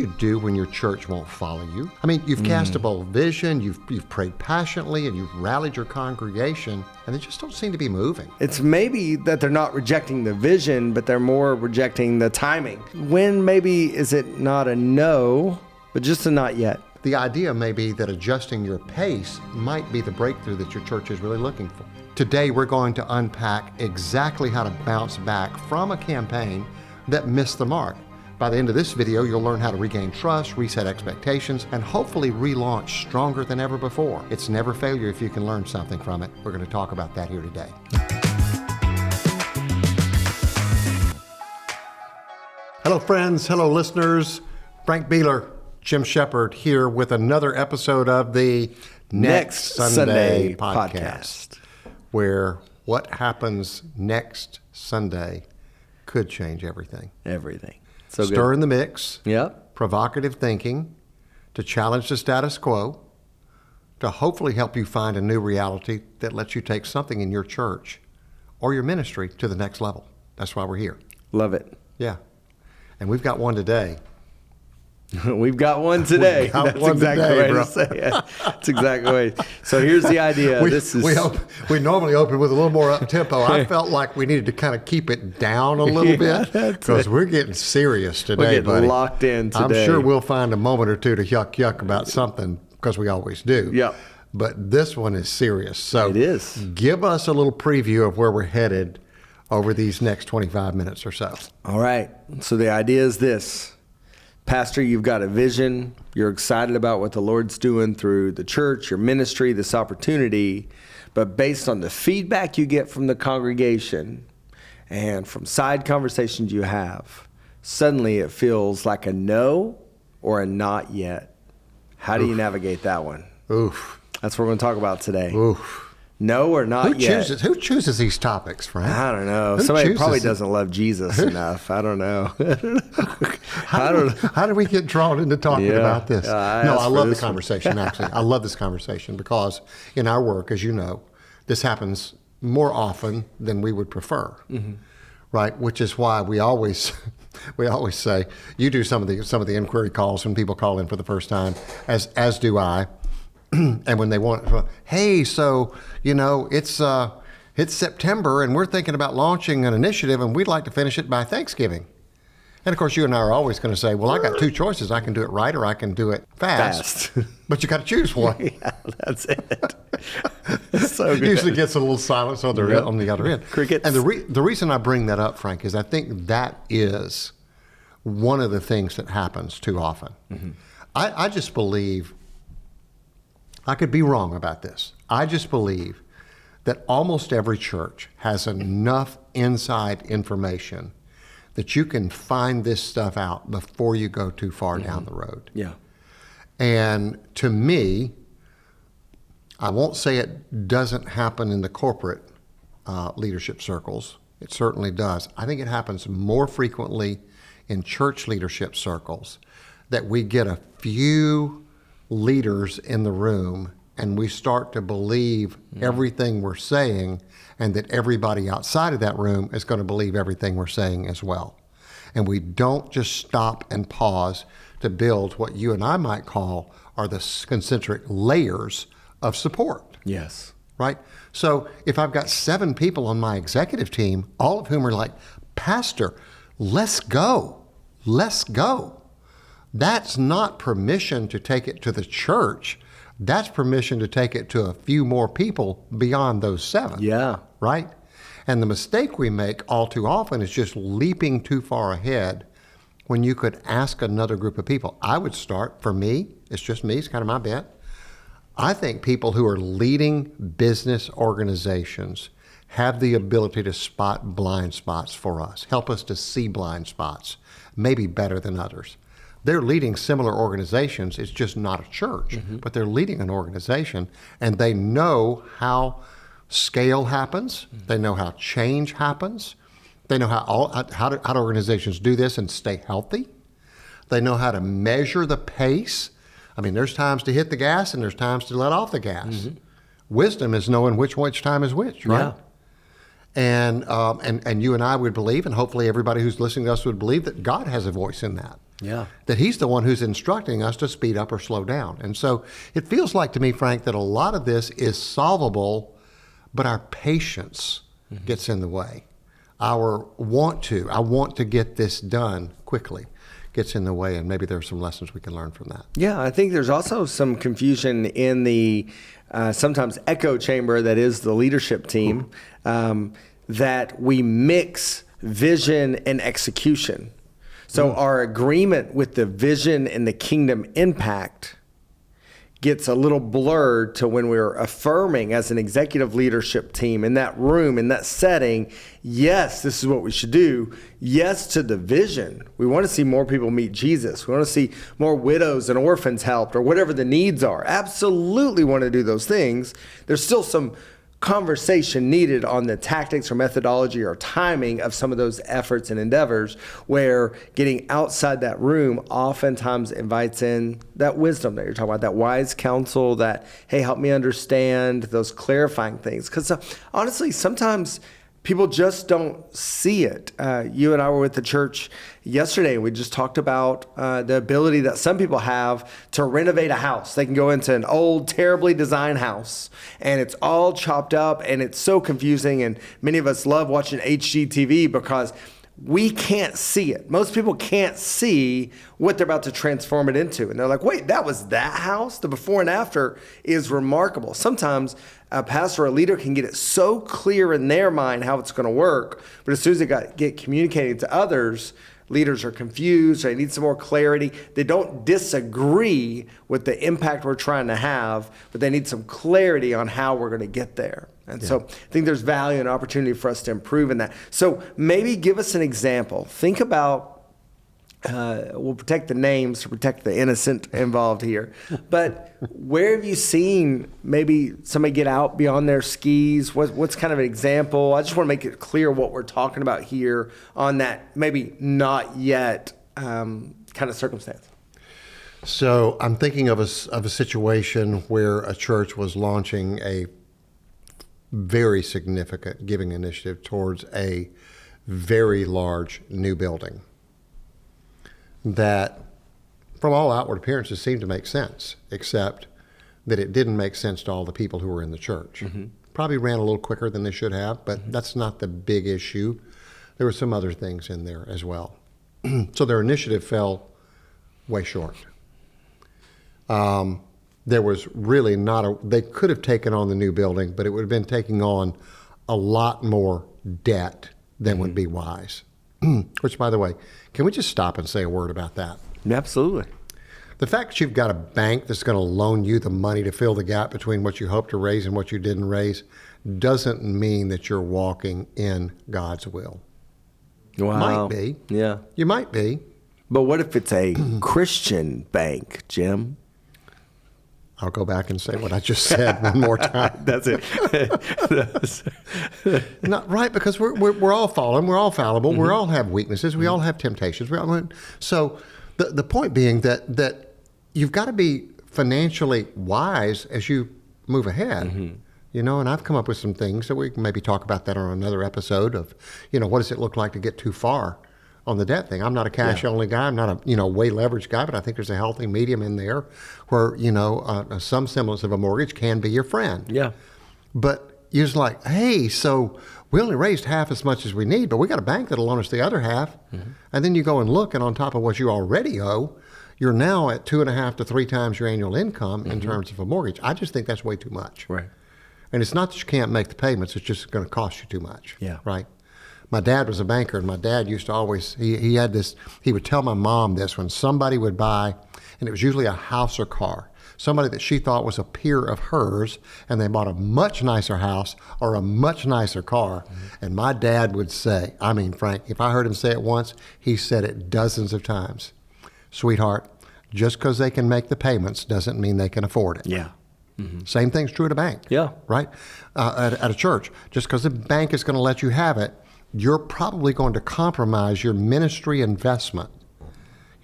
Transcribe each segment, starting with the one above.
you do when your church won't follow you? I mean, you've cast a bold vision, you've prayed passionately, and you've rallied your congregation, and they just don't seem to be moving. It's maybe that they're not rejecting the vision, but they're more rejecting the timing. When maybe is it not a no, but just a not yet? The idea may be that adjusting your pace might be the breakthrough that your church is really looking for. Today, we're going to unpack exactly how to bounce back from a campaign that missed the mark. By the end of this video, you'll learn how to regain trust, reset expectations, and hopefully relaunch stronger than ever before. It's never failure if you can learn something from it. We're going to talk about that here today. Hello, friends. Hello, listeners. Frank Beeler, Jim Shepard here with another episode of the Next Sunday podcast, where what happens next Sunday could change everything. Everything. So Stir good. in the mix. Yep. Provocative thinking, to challenge the status quo, to hopefully help you find a new reality that lets you take something in your church or your ministry to the next level. That's why we're here. Love it. Yeah. And we've got one today. We've got one today. That's exactly the way to say it. That's exactly the way. So here's the idea. We normally open with a little more up tempo. I felt like we needed to kind of keep it down a little bit because we're getting serious today, we're getting buddy. Locked in today. I'm sure we'll find a moment or two to yuck about something because we always do. Yep. But this one is serious. So it is. Give us a little preview of where we're headed over these next 25 minutes or so. All right. So the idea is this. Pastor, you've got a vision. You're excited about what the Lord's doing through the church, your ministry, this opportunity. But based on the feedback you get from the congregation and from side conversations you have, suddenly it feels like a no or a not yet. How do you navigate that one? Oof. That's what we're going to talk about today. Oof. No or not yet. Who chooses these topics, Frank? I don't know. Somebody probably doesn't love Jesus enough. I don't know. How do we get drawn into talking about this? I love the conversation, actually. I love this conversation because in our work, as you know, this happens more often than we would prefer, right? Which is why we always say, you do some of the inquiry calls when people call in for the first time, as do I. And when they want, hey, so, it's September and we're thinking about launching an initiative and we'd like to finish it by Thanksgiving. And of course, you and I are always going to say, well, I got two choices. I can do it right or I can do it fast. But you got to choose one. Yeah, that's it. So good. Usually gets a little silence on the other end. Crickets. And the reason I bring that up, Frank, is I think that is one of the things that happens too often. Mm-hmm. I just believe, I could be wrong about this. I just believe that almost every church has enough inside information that you can find this stuff out before you go too far down the road. Yeah. And to me, I won't say it doesn't happen in the corporate leadership circles. It certainly does. I think it happens more frequently in church leadership circles that we get a few leaders in the room and we start to believe everything we're saying and that everybody outside of that room is going to believe everything we're saying as well. And we don't just stop and pause to build what you and I might call are the concentric layers of support. Yes. Right? So if I've got 7 people on my executive team, all of whom are like, Pastor, let's go. Let's go. That's not permission to take it to the church. That's permission to take it to a few more people beyond those 7. Yeah. Right? And the mistake we make all too often is just leaping too far ahead when you could ask another group of people. I would start, for me, it's just me, it's kind of my bet. I think people who are leading business organizations have the ability to spot blind spots for us, help us to see blind spots, maybe better than others. They're leading similar organizations. It's just not a church, but they're leading an organization and they know how scale happens. They know how change happens. They know how do organizations do this and stay healthy. They know how to measure the pace. I mean, there's times to hit the gas and there's times to let off the gas. Wisdom is knowing which time is which, right? Yeah. And you and I would believe, and hopefully everybody who's listening to us would believe that God has a voice in that. Yeah. That he's the one who's instructing us to speed up or slow down. And so it feels like to me, Frank, that a lot of this is solvable, but our patience gets in the way. I want to get this done quickly gets in the way, and maybe there's some lessons we can learn from that. Yeah, I think there's also some confusion in the sometimes echo chamber that is the leadership team, that we mix vision and execution. So our agreement with the vision and the kingdom impact gets a little blurred to when we're affirming as an executive leadership team in that room, in that setting, yes, this is what we should do. Yes to the vision. We want to see more people meet Jesus. We want to see more widows and orphans helped, or whatever the needs are. Absolutely want to do those things. There's still some conversation needed on the tactics or methodology or timing of some of those efforts and endeavors, where getting outside that room oftentimes invites in that wisdom that you're talking about, that wise counsel, that, hey, help me understand, those clarifying things. Because honestly, sometimes people just don't see it. You and I were with the church yesterday. We just talked about the ability that some people have to renovate a house. They can go into an old, terribly designed house, and it's all chopped up, and it's so confusing. And many of us love watching HGTV because we can't see it. Most people can't see what they're about to transform it into. And they're like, wait, that was that house? The before and after is remarkable. Sometimes a pastor or a leader can get it so clear in their mind how it's going to work, but as soon as it get communicated to others, leaders are confused, they need some more clarity. They don't disagree with the impact we're trying to have, but they need some clarity on how we're going to get there. And so I think there's value and opportunity for us to improve in that. So maybe give us an example. Think about, we'll protect the names to protect the innocent involved here, but where have you seen maybe somebody get out beyond their skis? What's kind of an example? I just want to make it clear what we're talking about here on that maybe not yet kind of circumstance. So I'm thinking of a situation where a church was launching a very significant giving initiative towards a very large new building that, from all outward appearances, seemed to make sense, except that it didn't make sense to all the people who were in the church. Probably ran a little quicker than they should have, but that's not the big issue. There were some other things in there as well. So their initiative fell way short. There was really they could have taken on the new building, but it would have been taking on a lot more debt than would be wise. Which, by the way, can we just stop and say a word about that? Absolutely. The fact that you've got a bank that's going to loan you the money to fill the gap between what you hope to raise and what you didn't raise doesn't mean that you're walking in God's will. Wow. Might be. Yeah. You might be. But what if it's a Christian bank, Jim? I'll go back and say what I just said one more time. That's it. Not right, because we're all fallen, we're all fallible, we all have weaknesses, we all have temptations. So the point being that you've got to be financially wise as you move ahead. You know, and I've come up with some things that we can maybe talk about that on another episode of, what does it look like to get too far on the debt thing. I'm not a cash-only guy. I'm not a way leveraged guy, but I think there's a healthy medium in there where, some semblance of a mortgage can be your friend. Yeah. But you're just like, hey, so we only raised half as much as we need, but we got a bank that'll loan us the other half. And then you go and look, and on top of what you already owe, you're now at 2.5 to 3 times your annual income in terms of a mortgage. I just think that's way too much. Right. And it's not that you can't make the payments, it's just going to cost you too much. Yeah. Right? My dad was a banker, and my dad used to always, he had this, he would tell my mom this when somebody would buy, and it was usually a house or car, somebody that she thought was a peer of hers, and they bought a much nicer house or a much nicer car. And my dad would say, I mean, Frank, if I heard him say it once, he said it dozens of times. Sweetheart, just because they can make the payments doesn't mean they can afford it. Yeah. Same thing's true at a bank. Yeah. Right? At a church. Just because the bank is going to let you have it, you're probably going to compromise your ministry investment.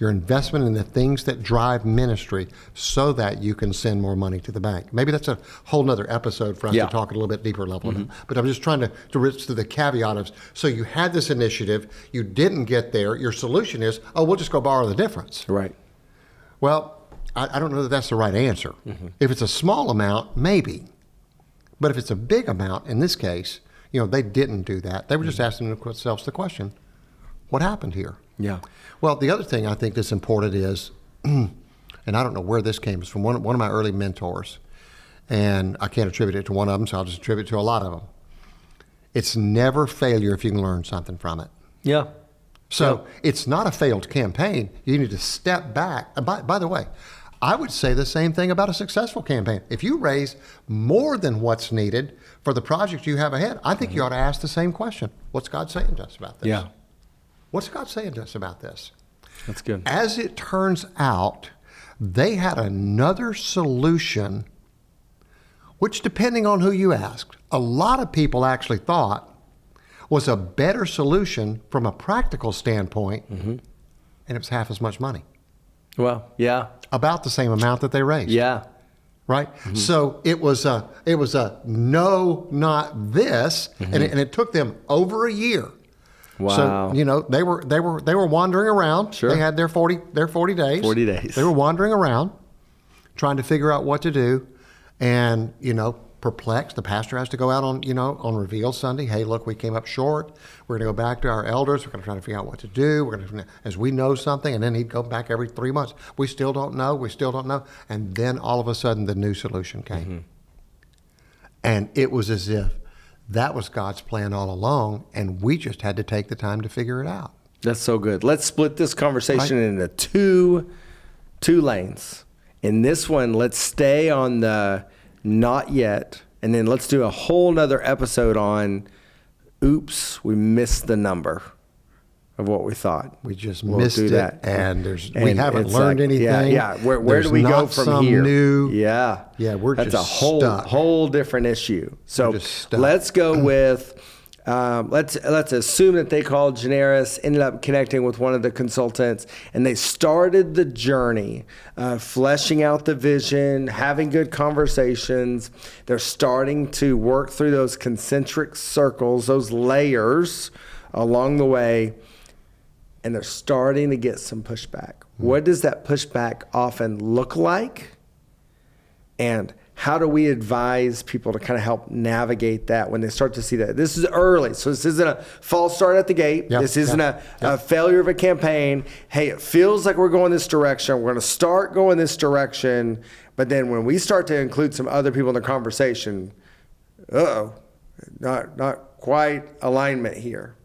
your investment in the things that drive ministry so that you can send more money to the bank. Maybe that's a whole nother episode for us to talk at a little bit deeper level. But I'm just trying to reach to the caveat of, so you had this initiative, you didn't get there, your solution is, oh, we'll just go borrow the difference. Right. Well, I don't know that that's the right answer. If it's a small amount, maybe. But if it's a big amount, in this case, they didn't do that. They were just asking themselves the question, what happened here? Yeah. Well, the other thing I think that's important is, and I don't know where this came from, one of my early mentors, and I can't attribute it to one of them, so I'll just attribute it to a lot of them. It's never failure if you can learn something from it. Yeah. So it's not a failed campaign. You need to step back. By the way, I would say the same thing about a successful campaign. If you raise more than what's needed for the project you have ahead, I think you ought to ask the same question. What's God saying to us about this? Yeah. What's God saying to us about this? That's good. As it turns out, they had another solution, which, depending on who you asked, a lot of people actually thought was a better solution from a practical standpoint, and it was half as much money. Well, yeah. About the same amount that they raised. Yeah. Right? So it was a no, not this, and it took them over a year. Wow. So, they were wandering around. Sure. They had their 40 days. 40 days. They were wandering around trying to figure out what to do, and, perplexed. The pastor has to go out on Reveal Sunday. Hey, look, we came up short. We're going to go back to our elders. We're going to try to figure out what to do. We're going to, as we know something, and then he'd go back every 3 months. We still don't know. We still don't know. And then all of a sudden, the new solution came. And it was as if that was God's plan all along, and we just had to take the time to figure it out. That's so good. Let's split this conversation into two lanes. In this one, let's stay on the not yet, and then let's do a whole nother episode on, oops, we missed the number of what we thought. We just missed it, and we haven't it's learned anything. Yeah. Where do we go from here? New, yeah, we're that's just a stuck. whole different issue. So let's go with. Let's assume that they called Generis, ended up connecting with one of the consultants, and they started the journey, fleshing out the vision, having good conversations. They're starting to work through those concentric circles, those layers along the way, and they're starting to get some pushback. What does that pushback often look like? And how do we advise people to kind of help navigate that when they start to see that? This is early, so this isn't a false start at the gate. This isn't a failure of a campaign. Hey, it feels like we're going this direction. We're going to start going this direction. But then when we start to include some other people in the conversation, not quite alignment here.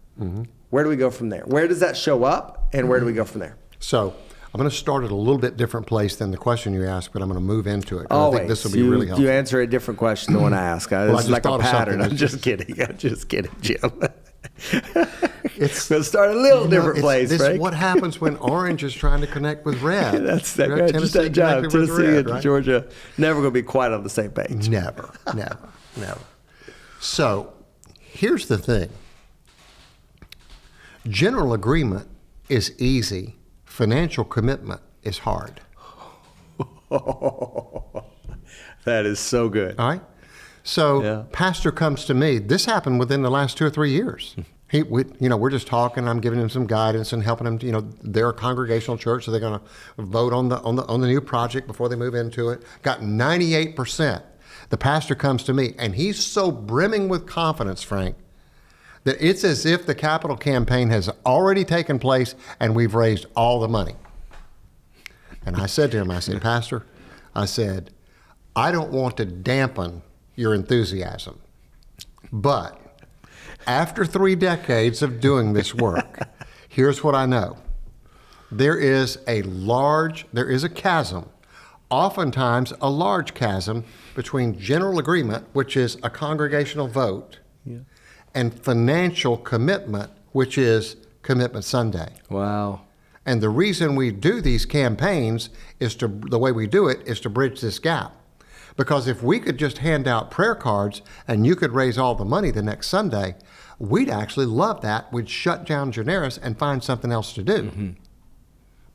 Where do we go from there? Where does that show up, and where do we go from there? So I'm going to start at a little bit different place than the question you asked, but I'm going to move into it. Always. I think this will be really helpful. You answer a different question than the one I ask. It's like a pattern. I'm just kidding, Jim. It's going to start a little different place, this right? Is what happens when orange is trying to connect with red. That's just that job. Tennessee and Georgia, never going to be quite on the same page. Never. So here's the thing. General agreement is easy. Financial commitment is hard. That is so good. All right. So pastor comes to me. This happened within the last 2 or 3 years. We're just talking. I'm giving him some guidance and helping him. They're a congregational church, so they're going to vote on the new project before they move into it. Got 98%. The pastor comes to me, and he's so brimming with confidence, Frank, that it's as if the capital campaign has already taken place and we've raised all the money. And I said to him, Pastor, I don't want to dampen your enthusiasm, but after 3 decades of doing this work, here's what I know. There is a chasm, oftentimes a large chasm, between general agreement, which is a congregational vote, and financial commitment, which is Commitment Sunday. Wow. And the reason we do these campaigns the way we do it is to bridge this gap. Because if we could just hand out prayer cards and you could raise all the money the next Sunday, we'd actually love that. We'd shut down Generis and find something else to do.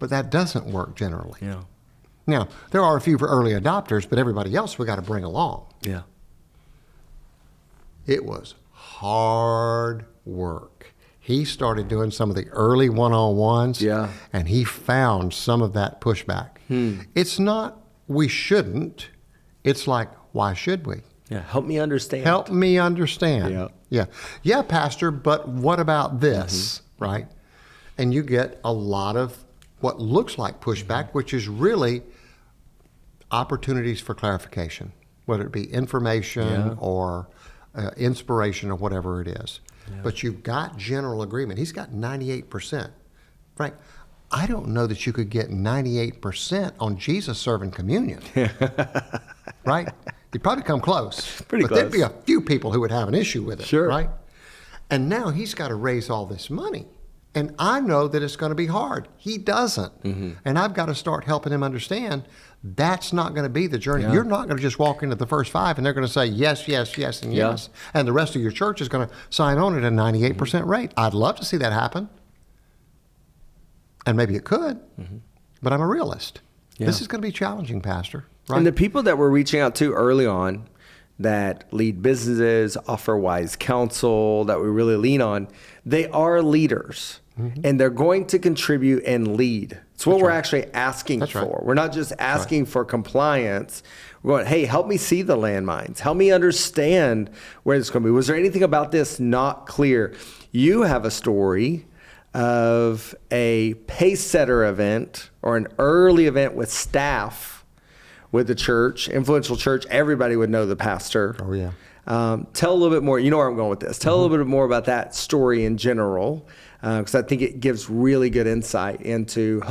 But that doesn't work generally. Yeah. Now, there are a few early adopters, but everybody else we got to bring along. Yeah. It was hard work. He started doing some of the early one-on-ones, and he found some of that pushback. It's not we shouldn't. It's like, why should we? Yeah. Help me understand. Help me understand. Yeah. Yeah. Yeah, Pastor, but what about this, right? And you get a lot of what looks like pushback, which is really opportunities for clarification, whether it be information or inspiration or whatever it is. Yeah. But you've got general agreement. He's got 98%. Frank, I don't know that you could get 98% on Jesus serving communion. Right? You'd probably come close. Pretty close. There'd be a few people who would have an issue with it. Sure. Right? And now he's got to raise all this money. And I know that it's going to be hard. He doesn't. And I've got to start helping him understand that's not going to be the journey. You're not going to just walk into the first 5 and they're going to say yes, yes, yes, and yes. And the rest of your church is going to sign on at a 98% rate. I'd love to see that happen. And maybe it could, but I'm a realist. Yeah. This is going to be challenging, Pastor. Right? And the people that we're reaching out to early on that lead businesses, offer wise counsel, that we really lean on, they are leaders. And they're going to contribute and lead. It's what we're actually asking for. Right. We're not just asking for compliance. We're going, hey, help me see the landmines. Help me understand where this is going to be. Was there anything about this not clear? You have a story of a pace setter event or an early event with staff with the church, influential church. Everybody would know the pastor. Oh, yeah. Tell a little bit more. You know where I'm going with this. Tell a little bit more about that story in general, because I think it gives really good insight into,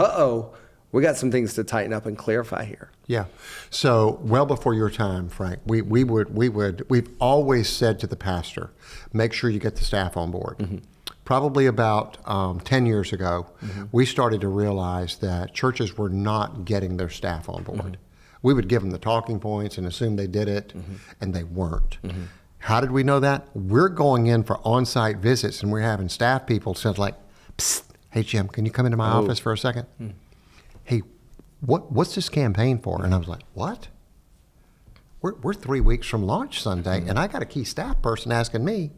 we got some things to tighten up and clarify here. Yeah. So well before your time, Frank, we've always said to the pastor, make sure you get the staff on board. Probably about 10 years ago, we started to realize that churches were not getting their staff on board. We would give them the talking points and assume they did it, and they weren't. How did we know that? We're going in for on-site visits, and we're having staff people say like, psst, hey, Jim, can you come into my office for a second? Hey, what's this campaign for? And I was like, what? We're 3 weeks from launch Sunday, and I got a key staff person asking me.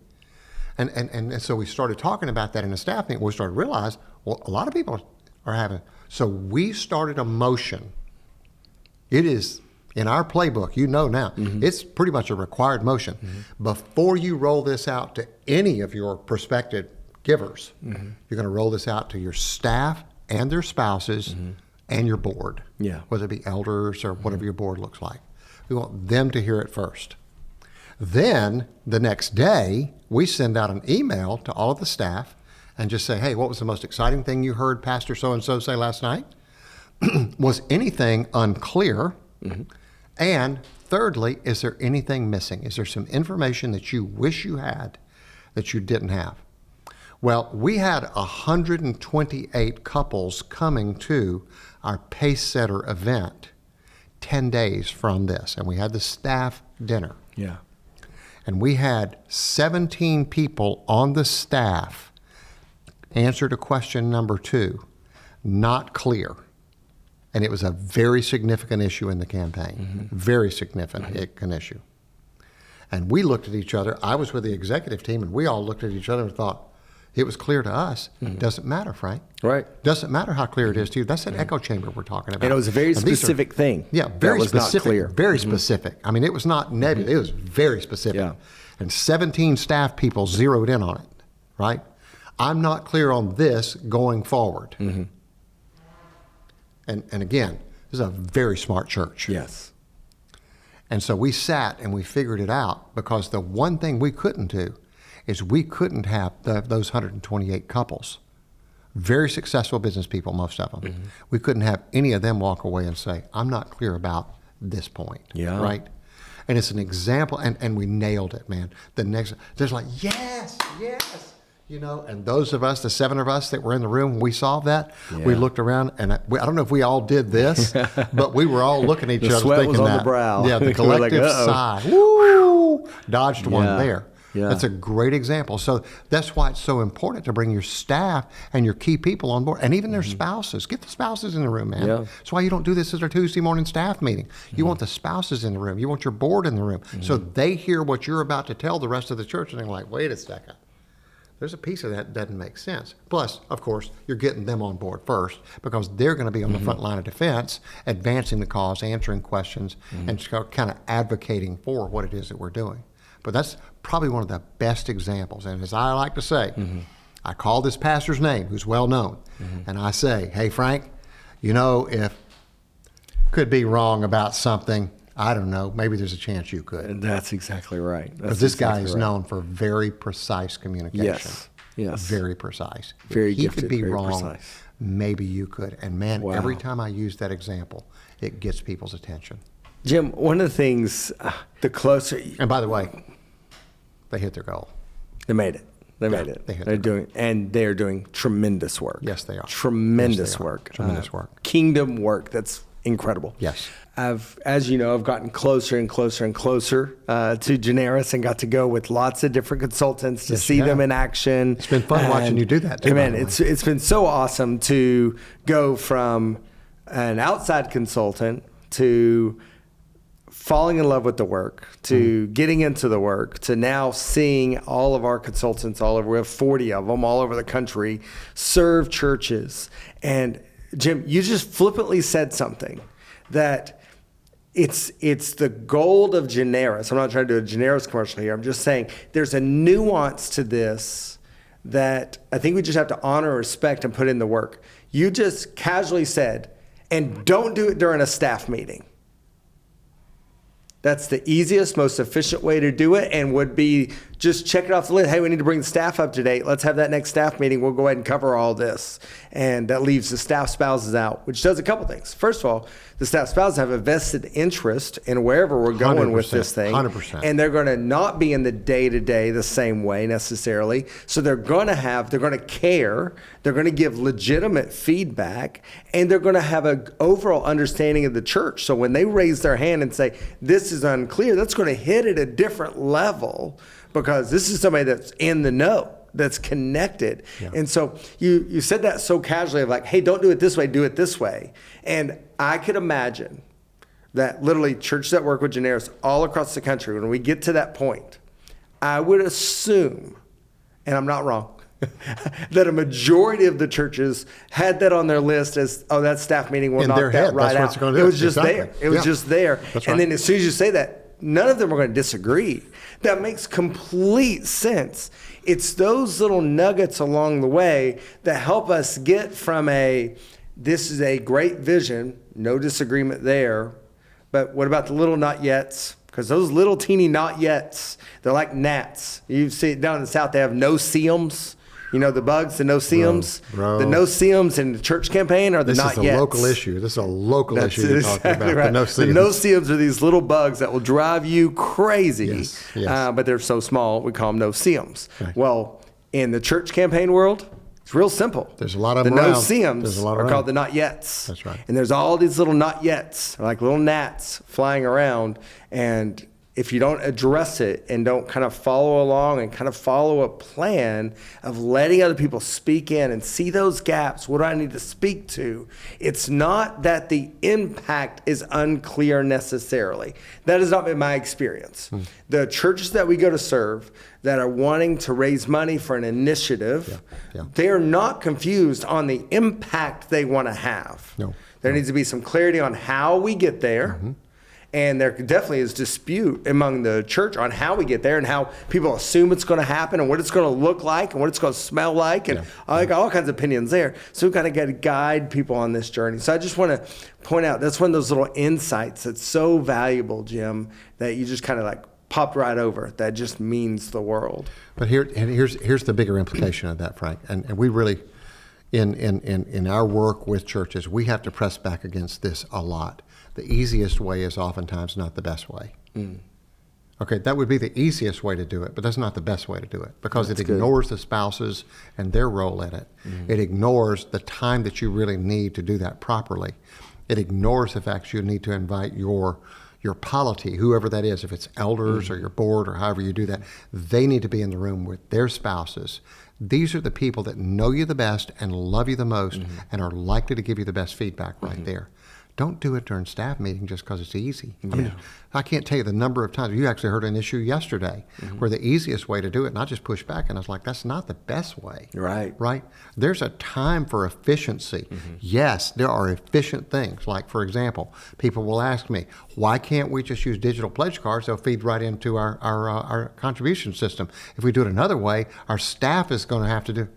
And so we started talking about that in the staff meeting. We started to realize, well, a lot of people are having. So we started a motion. It is in our playbook, you know now, it's pretty much a required motion. Before you roll this out to any of your prospective givers, you're going to roll this out to your staff and their spouses and your board, whether it be elders or whatever your board looks like. We want them to hear it first. Then the next day, we send out an email to all of the staff and just say, hey, what was the most exciting thing you heard Pastor so-and-so say last night? Was anything unclear? And thirdly, is there anything missing? Is there some information that you wish you had that you didn't have? Well, we had 128 couples coming to our Pace Setter event 10 days from this, and we had the staff dinner. Yeah. And we had 17 people on the staff answer to question number 2, not clear. And it was a very significant issue in the campaign, very significant issue. And we looked at each other. I was with the executive team, and we all looked at each other and thought, it was clear to us. Doesn't matter, Frank. Right. Doesn't matter how clear it is to you. That's an echo chamber we're talking about. And it was a very specific thing. Yeah, very that was specific. Not clear. Very specific. I mean, it was not nebulous. It was very specific. Yeah. And 17 staff people zeroed in on it, right? I'm not clear on this going forward. And again, this is a very smart church. Yes. And so we sat and we figured it out, because the one thing we couldn't do is we couldn't have those 128 couples, very successful business people, most of them. We couldn't have any of them walk away and say, I'm not clear about this point. Yeah. Right? And it's an example, and we nailed it, man. There's like, yes, yes. You know, and those of us, the 7 of us that were in the room, when we solved that, we looked around, and I don't know if we all did this, but we were all looking at each other sweat thinking was on that. the brow. Yeah, the collective sigh. Woo! Dodged one there. Yeah. That's a great example. So that's why it's so important to bring your staff and your key people on board, and even their spouses. Get the spouses in the room, man. Yeah. That's why you don't do this as our Tuesday morning staff meeting. You want the spouses in the room. You want your board in the room. So they hear what you're about to tell the rest of the church, and they're like, wait a second. There's a piece of that doesn't make sense. Plus, of course, you're getting them on board first because they're going to be on the front line of defense, advancing the cause, answering questions, and kind of advocating for what it is that we're doing. But that's probably one of the best examples. And as I like to say, I call this pastor's name, who's well known, and I say, hey, Frank, if could be wrong about something, I don't know, maybe there's a chance you could. And that's exactly right. Because this guy is known for very precise communication. Yes. Very precise. Very If he gifted, could be very wrong, precise. maybe you could. And man, Wow. every time I use that example, it gets people's attention. Jim, one of the things, the closer And by the way, they hit their goal. they made it. They made it. They're doing tremendous work. Yes, they are. Tremendous Yes, they are. work. Tremendous work. Kingdom work. That's incredible. Yes. As you know, I've gotten closer and closer and closer to Generis and got to go with lots of different consultants to see them in action. It's been fun watching you do that too. Man, it's been so awesome to go from an outside consultant to falling in love with the work, to getting into the work, to now seeing all of our consultants all over. We have 40 of them all over the country serve churches. And Jim, you just flippantly said something that it's the gold of Generis. I'm not trying to do a Generis commercial here. I'm just saying there's a nuance to this that I think we just have to honor, respect, and put in the work. You just casually said, and don't do it during a staff meeting. That's the easiest, most efficient way to do it, and would be just check it off the list. Hey, we need to bring the staff up to date. Let's have that next staff meeting. We'll go ahead and cover all this. And that leaves the staff spouses out, which does a couple things. First of all, the staff spouses have a vested interest in wherever we're going with this thing. 100%. And they're going to not be in the day-to-day the same way necessarily. So they're going to care. They're going to give legitimate feedback, and they're going to have an overall understanding of the church. So when they raise their hand and say, this is unclear, that's going to hit at a different level because this is somebody that's in the know, that's connected. Yeah. And so you said that so casually of like, hey, don't do it this way, do it this way. And I could imagine that literally churches that work with Generis all across the country, when we get to that point, I would assume, and I'm not wrong, that a majority of the churches had that on their list as, oh, that staff meeting will knock that right out. It was just there. It was just there. And then as soon as you say that, none of them are going to disagree. That makes complete sense. It's those little nuggets along the way that help us get from this is a great vision, no disagreement there, but what about the little not yets? Because those little teeny not yets, they're like gnats. You see it down in the South, they have no-see-ums. You know, the bugs, the no-see-ums? Bro. The no-see-ums in the church campaign are the not yets. This is a local issue. This is a local issue you're talking about. Right. The no-see-ums. The no-see-ums are these little bugs that will drive you crazy. Yes. But they're so small, we call them no-see-ums. Okay. Well, in the church campaign world, it's real simple. There's a lot of the them around. no-see-ums are called the not yets. That's right. And there's all these little not yets, like little gnats flying around. And if you don't address it and don't kind of follow along and kind of follow a plan of letting other people speak in and see those gaps, what do I need to speak to? It's not that the impact is unclear necessarily. That has not been my experience. The churches that we go to serve that are wanting to raise money for an initiative, they are not confused on the impact they want to have. No. There needs to be some clarity on how we get there. And there definitely is dispute among the church on how we get there and how people assume it's going to happen and what it's going to look like and what it's going to smell like and all kinds of opinions there. So we've got to guide people on this journey. So I just want to point out that's one of those little insights that's so valuable, Jim, that you just kind of like popped right over. That just means the world. But here's the bigger implication of that, Frank. And we really, in our work with churches, we have to press back against this a lot. The easiest way is oftentimes not the best way. Okay, that would be the easiest way to do it, but that's not the best way to do it because it ignores the spouses and their role in it. It ignores the time that you really need to do that properly. It ignores the fact you need to invite your your polity, whoever that is, if it's elders or your board or however you do that, they need to be in the room with their spouses. These are the people that know you the best and love you the most and are likely to give you the best feedback right there. Don't do it during staff meeting just because it's easy. I mean, I can't tell you the number of times. You actually heard an issue yesterday where the easiest way to do it, and I just pushed back, and I was like, that's not the best way. Right? There's a time for efficiency. Yes, there are efficient things. Like, for example, people will ask me, why can't we just use digital pledge cards? They'll feed right into our contribution system. If we do it another way, our staff is going to have to do,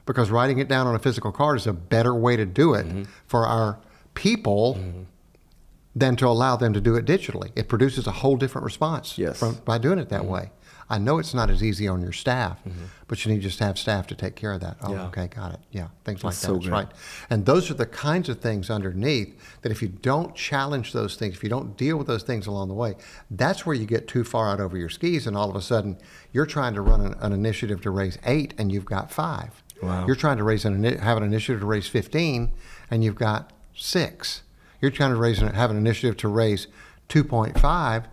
because writing it down on a physical card is a better way to do it for our people than to allow them to do it digitally. It produces a whole different response by doing it that way. I know it's not as easy on your staff, but you need just to have staff to take care of that. Okay, got it. Yeah, things like that. That's right. And those are the kinds of things underneath that if you don't challenge those things, if you don't deal with those things along the way, that's where you get too far out over your skis, and all of a sudden you're trying to run an initiative to raise 8 and you've got 5. You're trying to have an initiative to raise 15 and you've got 6. You're trying to have an initiative to raise 2.5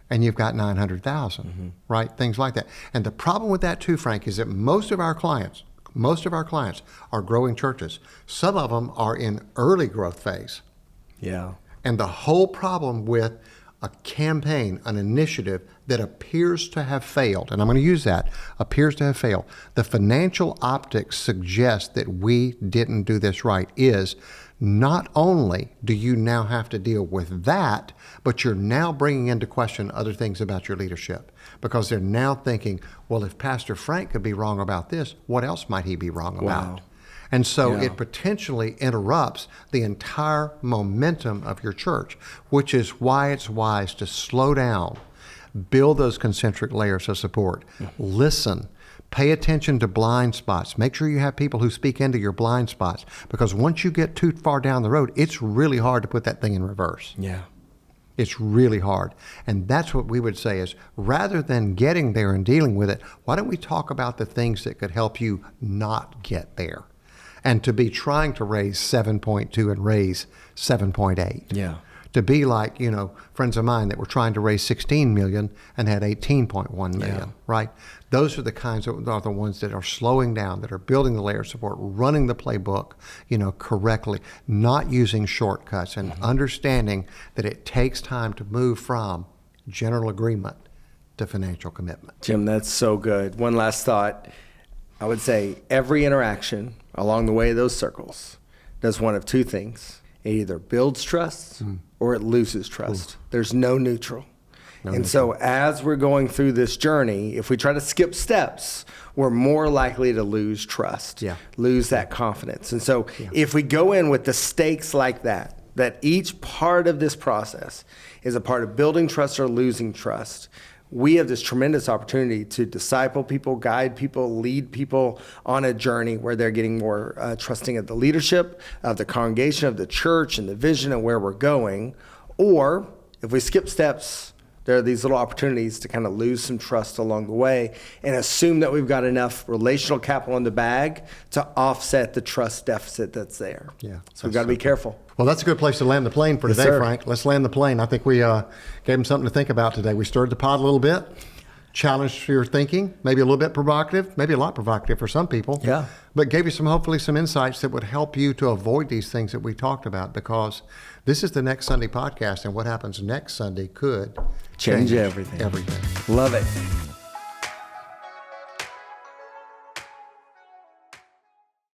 and you've got 900,000, right? Things like that. And the problem with that too, Frank, is that most of our clients are growing churches. Some of them are in early growth phase. And the whole problem with a campaign, an initiative that appears to have failed, and I'm going to use that, appears to have failed. The financial optics suggest that we didn't do this right is not only do you now have to deal with that, but you're now bringing into question other things about your leadership, because they're now thinking, well, if Pastor Frank could be wrong about this, what else might he be wrong about? And so it potentially interrupts the entire momentum of your church, which is why it's wise to slow down, build those concentric layers of support, listen, pay attention to blind spots. Make sure you have people who speak into your blind spots, because once you get too far down the road, it's really hard to put that thing in reverse. It's really hard. And that's what we would say is, rather than getting there and dealing with it, why don't we talk about the things that could help you not get there? And to be trying to raise 7.2 and raise 7.8. To be like, friends of mine that were trying to raise 16 million and had 18.1 million, right? Those are the kinds of are the ones that are slowing down, that are building the layer of support, running the playbook, correctly, not using shortcuts, and understanding that it takes time to move from general agreement to financial commitment. Jim, that's so good. One last thought. I would say every interaction along the way of those circles does one of two things. It either builds trust or it loses trust. There's no neutral. So as we're going through this journey, if we try to skip steps, we're more likely to lose trust, lose that confidence. And so if we go in with the stakes like that each part of this process is a part of building trust or losing trust, we have this tremendous opportunity to disciple people, guide people, lead people on a journey where they're getting more trusting of the leadership, of the congregation, of the church, and the vision and where we're going. Or if we skip steps, there are these little opportunities to kind of lose some trust along the way and assume that we've got enough relational capital in the bag to offset the trust deficit that's there. So we've got to be careful. Well, that's a good place to land the plane for today, Frank. Let's land the plane. I think we gave them something to think about today. We stirred the pot a little bit, challenged your thinking, maybe a little bit provocative, maybe a lot provocative for some people. But gave you hopefully some insights that would help you to avoid these things that we talked about, because this is the Next Sunday podcast, and what happens next Sunday could change everything. Everything. Love it.